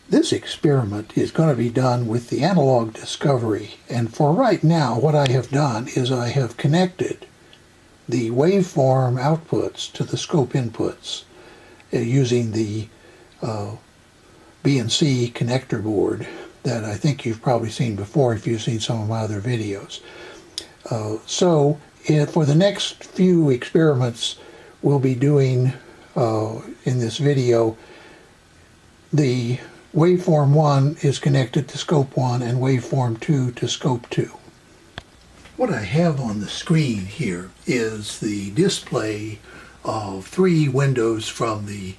This experiment is going to be done with the analog discovery, and for right now what I have done is I have connected the waveform outputs to the scope inputs using the B&C connector board that I think you've probably seen before if you've seen some of my other videos. For the next few experiments we'll be doing in this video, the waveform 1 is connected to scope 1 and waveform 2 to scope 2. What I have on the screen here is the display of 3 windows from the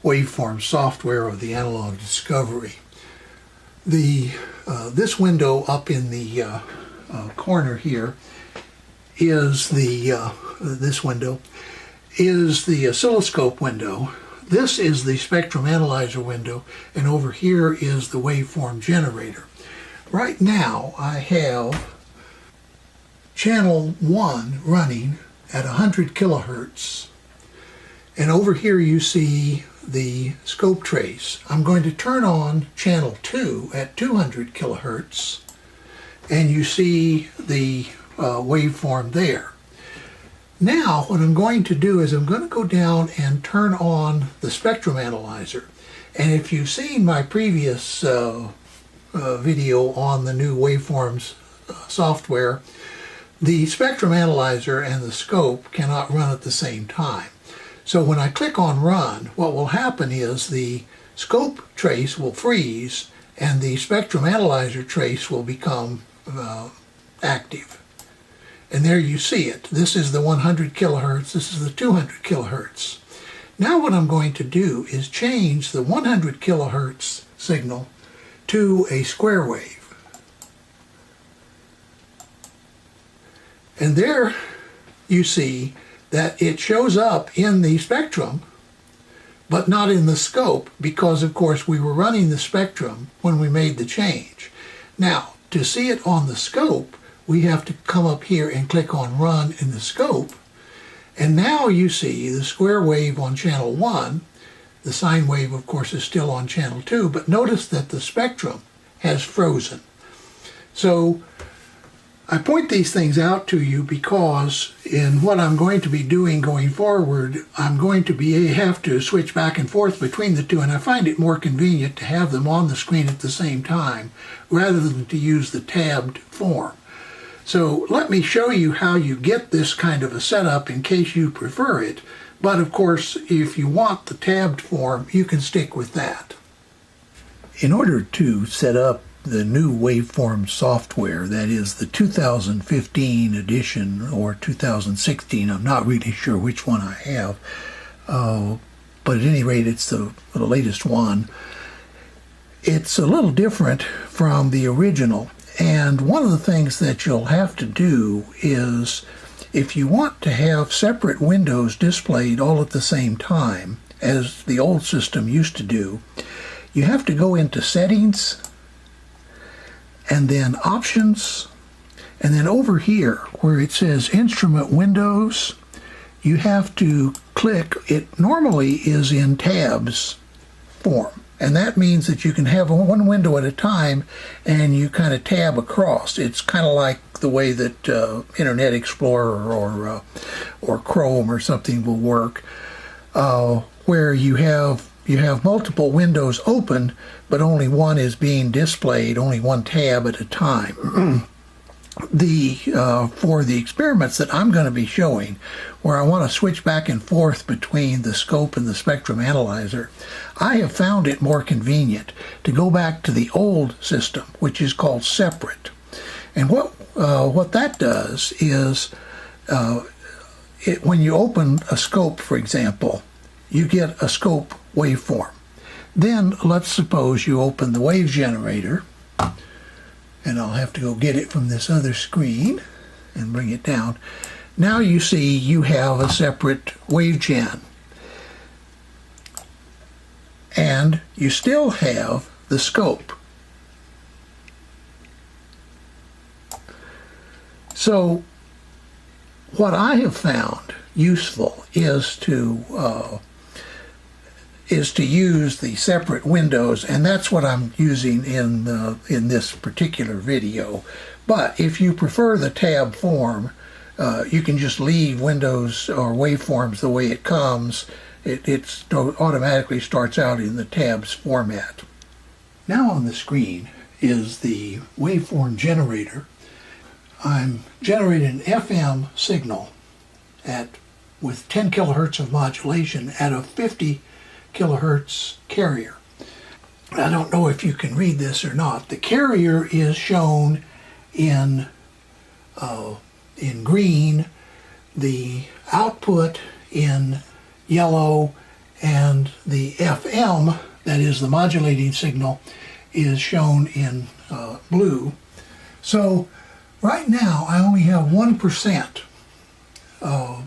waveform software of the analog discovery. This window up in the corner here is this window is the oscilloscope window. This is the spectrum analyzer window, and over here is the waveform generator. Right now I have channel 1 running at 100 kilohertz, and over here you see the scope trace. I'm going to turn on channel 2 at 200 kilohertz, and you see the waveform there. Now what I'm going to do is I'm going to go down and turn on the spectrum analyzer. And if you've seen my previous video on the new waveforms software, the spectrum analyzer and the scope cannot run at the same time. So when I click on run, what will happen is the scope trace will freeze and the spectrum analyzer trace will become active. And there you see it. This is the 100 kilohertz, this is the 200 kilohertz. Now what I'm going to do is change the 100 kilohertz signal to a square wave. And there you see that it shows up in the spectrum, but not in the scope, because of course we were running the spectrum when we made the change. Now, to see it on the scope, we have to come up here and click on run in the scope, and now you see the square wave on channel 1. The sine wave of course is still on channel 2, but notice that the spectrum has frozen. So I point these things out to you because in what I'm going to be doing going forward, I'm going to have to switch back and forth between the two, and I find it more convenient to have them on the screen at the same time rather than to use the tabbed form. So let me show you how you get this kind of a setup in case you prefer it, but of course if you want the tabbed form you can stick with that. In order to set up the new waveform software, that is the 2015 edition or 2016, I'm not really sure which one I have, but at any rate it's the latest one. It's a little different from the original, and one of the things that you'll have to do is, if you want to have separate windows displayed all at the same time, as the old system used to do, you have to go into Settings, and then Options, and then over here where it says Instrument Windows, you have to click. It normally is in tabs form, and that means that you can have one window at a time and you kind of tab across. It's kind of like the way that Internet Explorer or Chrome or something will work, where you have multiple windows open, but only one is being displayed, only one tab at a time. For the experiments that I'm going to be showing, where I want to switch back and forth between the scope and the spectrum analyzer, I have found it more convenient to go back to the old system, which is called separate. And what that does is, when you open a scope, for example, you get a scope waveform. Then let's suppose you open the wave generator, and I'll have to go get it from this other screen and bring it down. Now you see you have a separate wave gen, and you still have the scope. So what I have found useful is is to use the separate windows, and that's what I'm using in this particular video. But if you prefer the tab form, you can just leave windows or waveforms the way it comes. It automatically starts out in the tabs format. Now on the screen is the waveform generator. I'm generating an FM signal with 10 kilohertz of modulation at a 50 kilohertz carrier. I don't know if you can read this or not. The carrier is shown in green, the output in yellow, and the FM, that is the modulating signal, is shown in blue. So right now I only have 1%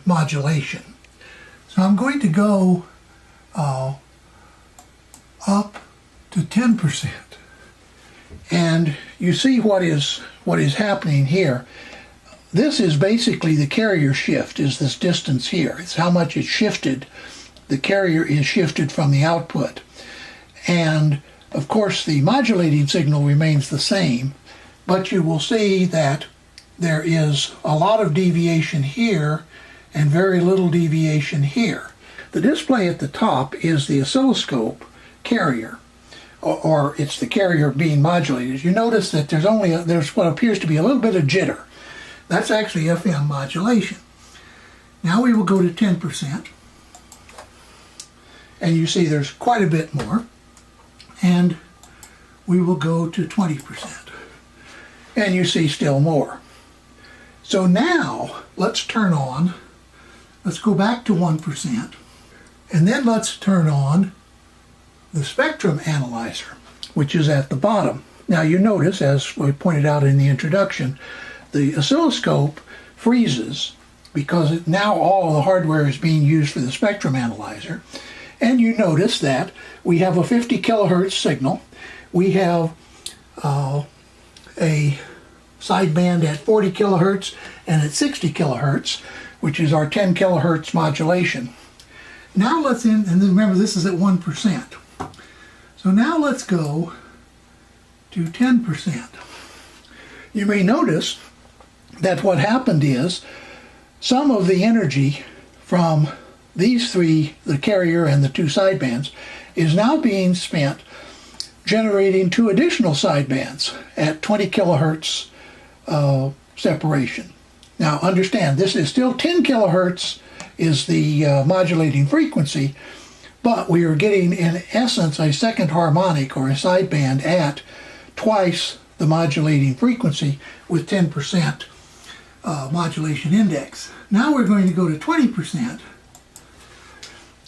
modulation. So I'm going to go up to 10%. And you see what is happening here. This is basically the carrier shift, is this distance here. It's how much it's shifted. The carrier is shifted from the output. And of course the modulating signal remains the same, but you will see that there is a lot of deviation here and very little deviation here. The display at the top is the oscilloscope carrier, or it's the carrier being modulated. You notice that there's what appears to be a little bit of jitter. That's actually FM modulation. Now we will go to 10%, and you see there's quite a bit more, and we will go to 20%, and you see still more. So now let's go back to 1%, and then let's turn on the spectrum analyzer, which is at the bottom. Now you notice, as we pointed out in the introduction, the oscilloscope freezes because now all of the hardware is being used for the spectrum analyzer. And you notice that we have a 50 kilohertz signal. We have a sideband at 40 kilohertz and at 60 kilohertz, which is our 10 kilohertz modulation. Now and then remember this is at 1%. So now let's go to 10%. You may notice that what happened is some of the energy from these three, the carrier and the two sidebands, is now being spent generating two additional sidebands at 20 kilohertz separation. Now understand, this is still 10 kilohertz is the modulating frequency, but we are getting in essence a second harmonic or a sideband at twice the modulating frequency with 10% modulation index. Now we're going to go to 20%,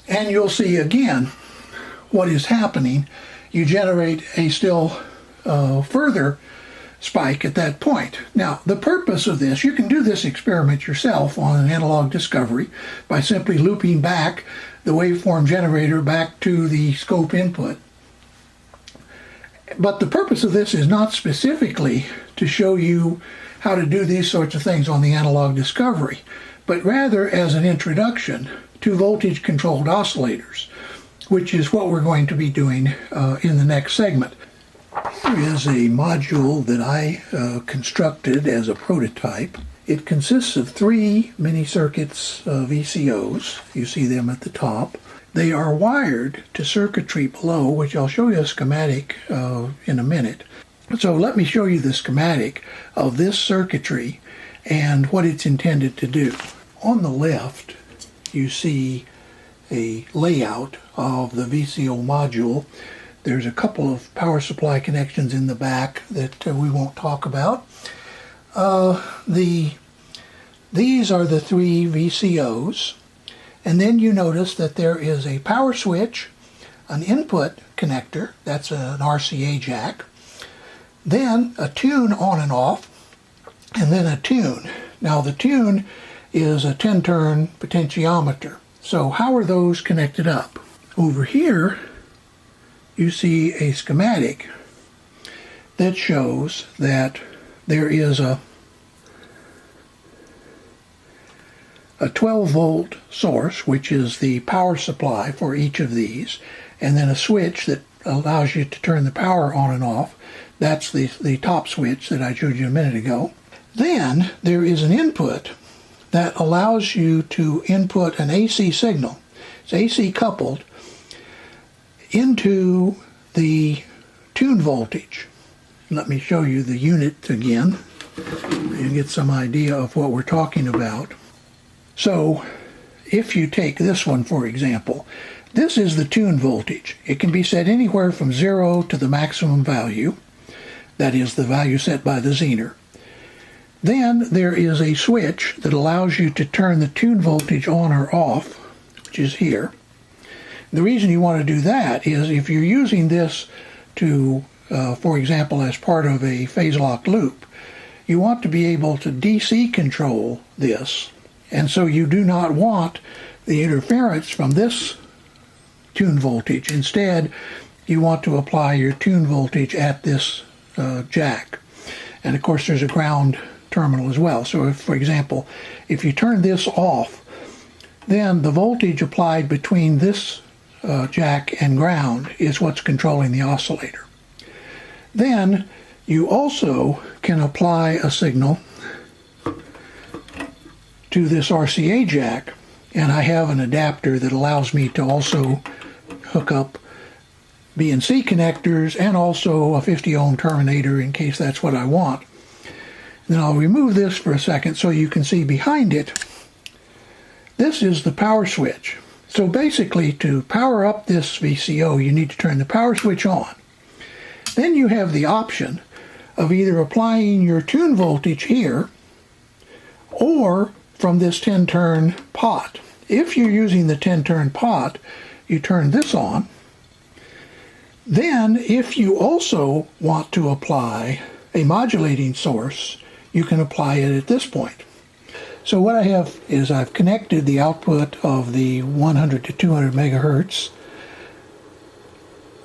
and you'll see again what is happening. You generate a still further spike at that point. Now the purpose of this, you can do this experiment yourself on an analog discovery by simply looping back the waveform generator back to the scope input. But the purpose of this is not specifically to show you how to do these sorts of things on the analog discovery, but rather as an introduction to voltage controlled oscillators, which is what we're going to be doing in the next segment. Here is a module that I constructed as a prototype. It consists of 3 MiniCircuits VCOs. You see them at the top. They are wired to circuitry below, which I'll show you a schematic in a minute. So let me show you the schematic of this circuitry and what it's intended to do. On the left, you see a layout of the VCO module. There's a couple of power supply connections in the back that we won't talk about. These are the 3 VCOs. And then you notice that there is a power switch, an input connector, that's an RCA jack, then a tune on and off, and then a tune. Now the tune is a 10-turn potentiometer. So how are those connected up? Over here you see a schematic that shows that there is a 12-volt source, which is the power supply for each of these, and then a switch that allows you to turn the power on and off. That's the top switch that I showed you a minute ago. Then there is an input that allows you to input an AC signal. It's AC coupled into the tune voltage. Let me show you the unit again and get some idea of what we're talking about. So if you take this one, for example, this is the tune voltage. It can be set anywhere from 0 to the maximum value. That is the value set by the Zener. Then there is a switch that allows you to turn the tune voltage on or off, which is here. The reason you want to do that is if you're using this to, for example, as part of a phase-locked loop, you want to be able to DC control this, and so you do not want the interference from this tune voltage. Instead, you want to apply your tune voltage at this jack. And of course there's a ground terminal as well. So if, for example, if you turn this off, then the voltage applied between this jack and ground is what's controlling the oscillator. Then you also can apply a signal to this RCA jack, and I have an adapter that allows me to also hook up B and C connectors and also a 50 ohm terminator in case that's what I want. Then I'll remove this for a second so you can see behind it. This is the power switch. So basically, to power up this VCO, you need to turn the power switch on. Then you have the option of either applying your tune voltage here or from this 10-turn pot. If you're using the 10-turn pot, you turn this on. Then, if you also want to apply a modulating source, you can apply it at this point. So what I have is I've connected the output of the 100 to 200 megahertz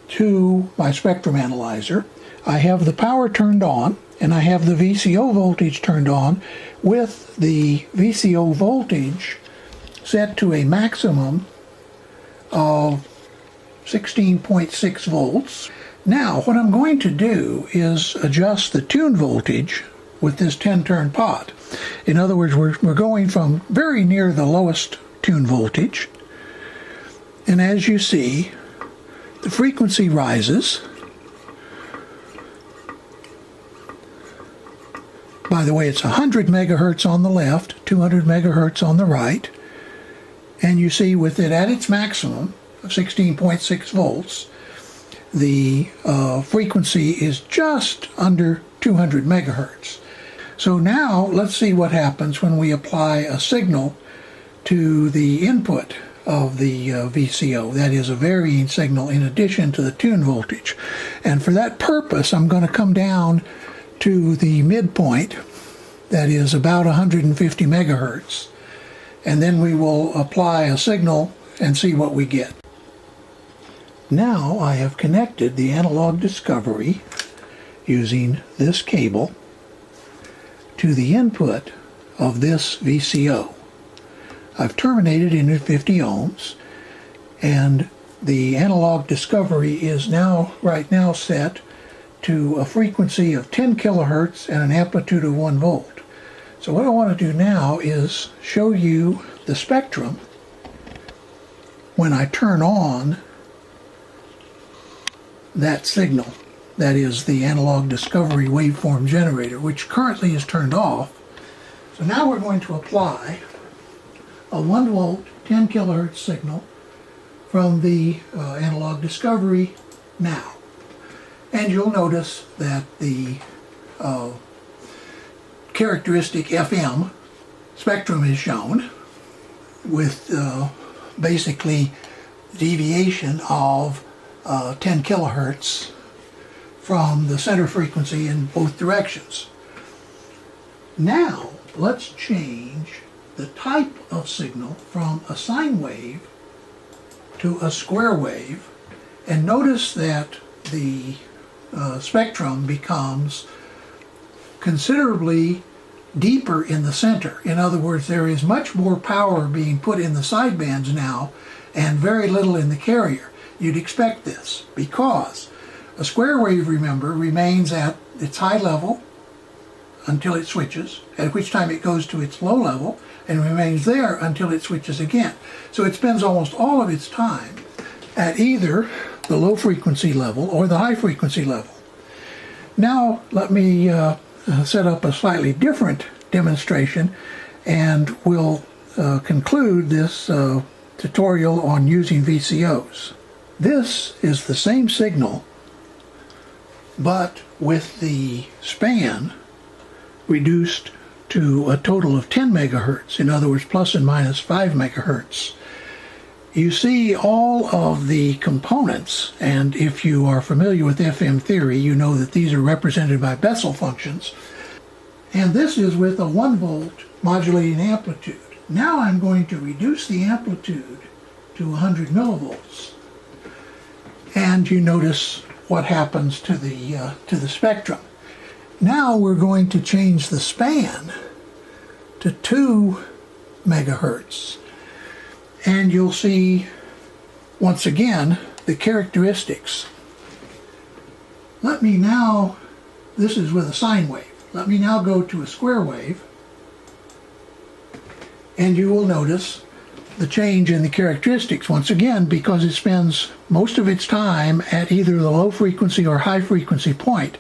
to my spectrum analyzer. I have the power turned on, and I have the VCO voltage turned on with the VCO voltage set to a maximum of 16.6 volts. Now, what I'm going to do is adjust the tune voltage with this 10-turn pot. In other words, we're going from very near the lowest tune voltage, and as you see, the frequency rises. By the way, it's 100 megahertz on the left, 200 megahertz on the right, and you see with it at its maximum of 16.6 volts, the frequency is just under 200 megahertz. So now let's see what happens when we apply a signal to the input of the VCO. That is a varying signal in addition to the tune voltage. And for that purpose, I'm going to come down to the midpoint, that is about 150 megahertz. And then we will apply a signal and see what we get. Now I have connected the analog discovery using this cable to the input of this VCO. I've terminated in at 50 ohms, and the analog discovery is right now set to a frequency of 10 kilohertz and an amplitude of 1 volt. So what I want to do now is show you the spectrum when I turn on that signal. That is the analog discovery waveform generator, which currently is turned off. So now we're going to apply a 1 volt 10 kilohertz signal from the analog discovery now. And you'll notice that the characteristic FM spectrum is shown with basically deviation of 10 kilohertz from the center frequency in both directions. Now let's change the type of signal from a sine wave to a square wave, and notice that the spectrum becomes considerably deeper in the center. In other words, there is much more power being put in the sidebands now and very little in the carrier. You'd expect this because a square wave, remember, remains at its high level until it switches, at which time it goes to its low level and remains there until it switches again. So it spends almost all of its time at either the low frequency level or the high frequency level. Now let me set up a slightly different demonstration, and we'll conclude this tutorial on using VCOs. This is the same signal, but with the span reduced to a total of 10 megahertz, in other words, plus and minus 5 megahertz. You see all of the components, and if you are familiar with FM theory, you know that these are represented by Bessel functions. And this is with a 1 volt modulating amplitude. Now I'm going to reduce the amplitude to 100 millivolts. And you notice what happens to the spectrum. Now we're going to change the span to 2 megahertz. And you'll see, once again, the characteristics. Let me now, this is with a sine wave. Let me now go to a square wave, and you will notice the change in the characteristics once again because it spends most of its time at either the low frequency or high frequency point.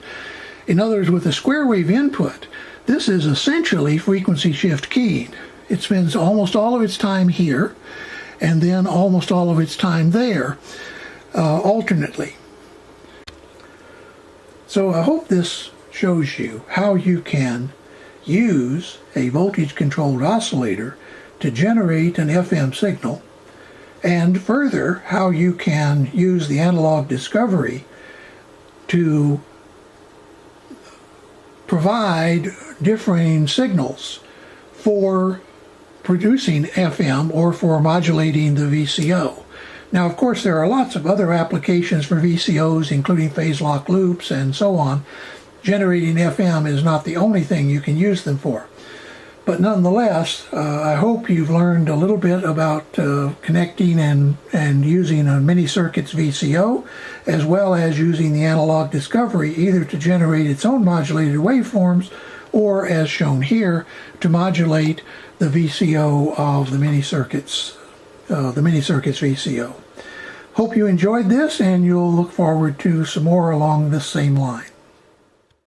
In other words, with a square wave input, this is essentially frequency shift keying. It spends almost all of its time here and then almost all of its time there, alternately. So I hope this shows you how you can use a voltage controlled oscillator to generate an FM signal, and further how you can use the analog discovery to provide differing signals for producing FM or for modulating the VCO. Now, of course, there are lots of other applications for VCOs, including phase lock loops and so on. Generating FM is not the only thing you can use them for. But nonetheless, I hope you've learned a little bit about connecting and using a MiniCircuits VCO, as well as using the analog discovery either to generate its own modulated waveforms or, as shown here, to modulate the VCO of the MiniCircuits VCO. Hope you enjoyed this, and you'll look forward to some more along this same line.